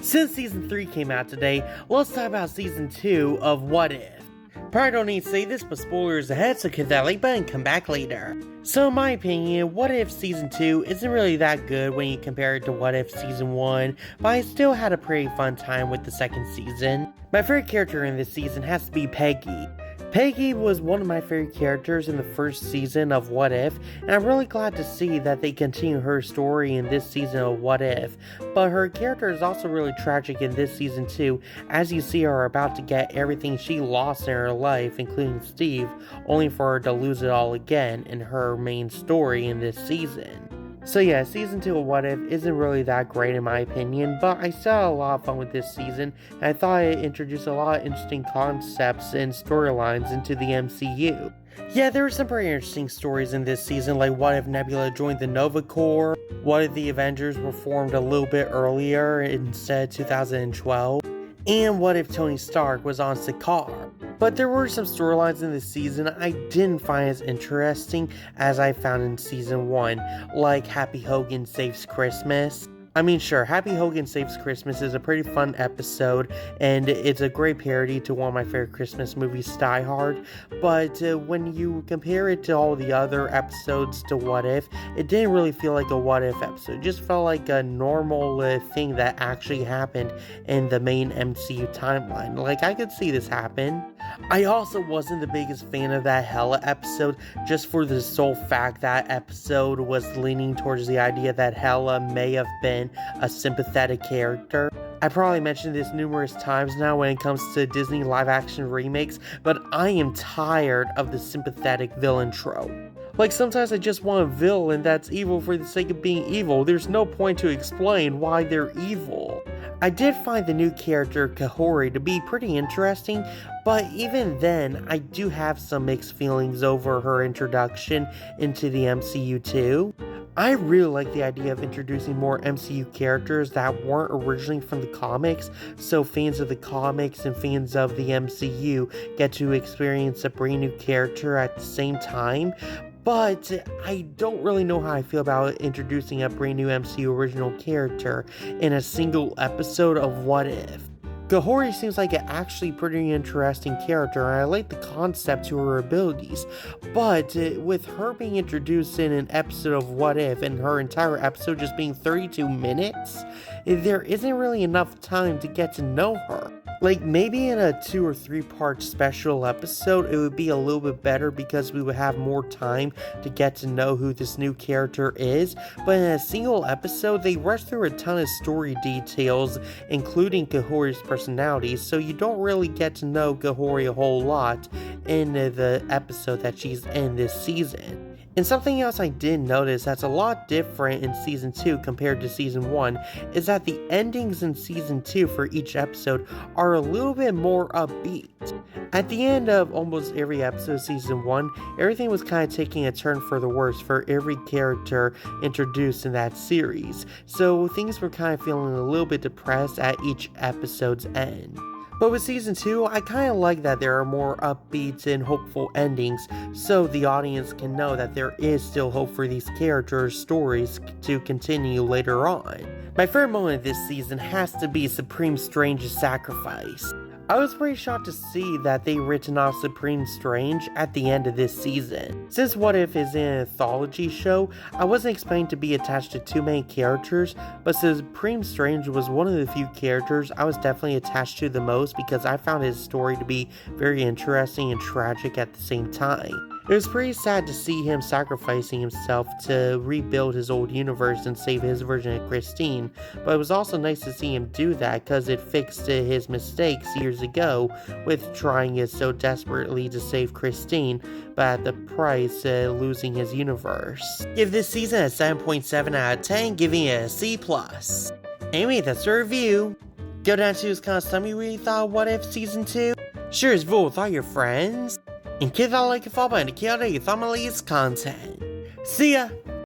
Since Season 3 came out today, let's talk about Season 2 of What If. Probably don't need to say this, but spoilers ahead, so hit that like button and come back later. So in my opinion, What If Season 2 isn't really that good when you compare it to What If Season 1, but I still had a pretty fun time with the second season. My favorite character in this season has to be Peggy. Peggy was one of my favorite characters in the first season of What If, and I'm really glad to see that they continue her story in this season of What If. But her character is also really tragic in this season too, as you see her about to get everything she lost in her life, including Steve, only for her to lose it all again in her main story in this season. So yeah, Season 2 of What If isn't really that great in my opinion, but I still had a lot of fun with this season, and I thought it introduced a lot of interesting concepts and storylines into the MCU. Yeah, there were some pretty interesting stories in this season, like what if Nebula joined the Nova Corps, what if the Avengers were formed a little bit earlier instead of 2012, and what if Tony Stark was on Sakaar. But there were some storylines in this season I didn't find as interesting as I found in Season 1, like Happy Hogan Saves Christmas. I mean, sure, Happy Hogan Saves Christmas is a pretty fun episode, and it's a great parody to one of my favorite Christmas movies, Die Hard, but when you compare it to all the other episodes to What If, it didn't really feel like a What If episode. It just felt like a normal thing that actually happened in the main MCU timeline. Like, I could see this happen. I also wasn't the biggest fan of that Hela episode, just for the sole fact that episode was leaning towards the idea that Hela may have been a sympathetic character. I probably mentioned this numerous times now when it comes to Disney live-action remakes, but I am tired of the sympathetic villain trope. Like, sometimes I just want a villain that's evil for the sake of being evil. There's no point to explain why they're evil. I did find the new character, Kahori, to be pretty interesting, but even then, I do have some mixed feelings over her introduction into the MCU too. I really like the idea of introducing more MCU characters that weren't originally from the comics, so fans of the comics and fans of the MCU get to experience a brand new character at the same time. But I don't really know how I feel about introducing a brand new MCU original character in a single episode of What If. Kahori seems like an actually pretty interesting character, and I like the concept to her abilities, but with her being introduced in an episode of What If and her entire episode just being 32 minutes, there isn't really enough time to get to know her. Like, maybe in a 2 or 3 part special episode, it would be a little bit better because we would have more time to get to know who this new character is, but in a single episode, they rush through a ton of story details, including Kahori's personality, so you don't really get to know Kahori a whole lot in the episode that she's in this season. And something else I did notice that's a lot different in Season 2 compared to Season 1 is that the endings in Season 2 for each episode are a little bit more upbeat. At the end of almost every episode of Season 1, everything was kind of taking a turn for the worse for every character introduced in that series, so things were kind of feeling a little bit depressed at each episode's end. But with Season 2, I kind of like that there are more upbeat and hopeful endings, so the audience can know that there is still hope for these characters' stories to continue later on. My favorite moment of this season has to be Supreme Strange's sacrifice. I was pretty shocked to see that they written off Supreme Strange at the end of this season. Since What If is an anthology show, I wasn't expecting to be attached to too many characters, but Supreme Strange was one of the few characters I was definitely attached to the most because I found his story to be very interesting and tragic at the same time. It was pretty sad to see him sacrificing himself to rebuild his old universe and save his version of Christine, but it was also nice to see him do that because it fixed his mistakes years ago with trying so desperately to save Christine, but at the price of losing his universe. Give this season a 7.7 out of 10, giving it a C+. Anyway, that's the review. Go down to his comments, tell me what you thought of What If Season 2. Share this video with all your friends. And hit that like and follow button to keep up with all my latest content. See ya!